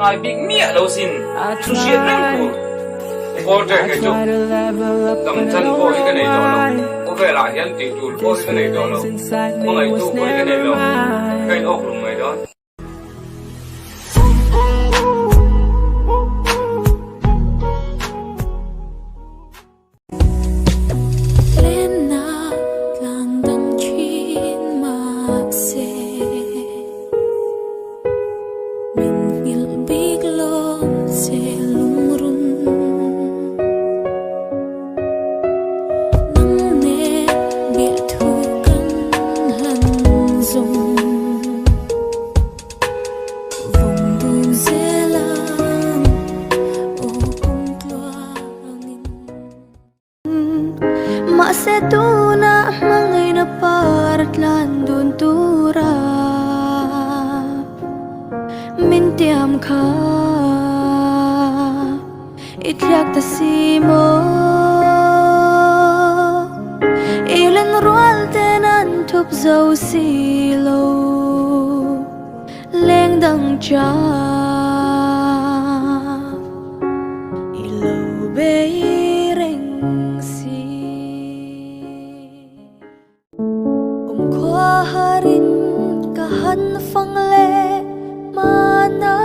ngai big mia lo sin chu shit rang ku border ke chu dam chan ko hi ka nei do lo o ve la hian ti tu ko hi ka nei do lo mo ngai tu ko hi ka nei lo kai ok lu mai đó Setuna mangay na paratlan dun tura mintiam ka ityak ta simo ilan rual tenan tup zau silo leng dang cha ilo bay harin kahan phang le mana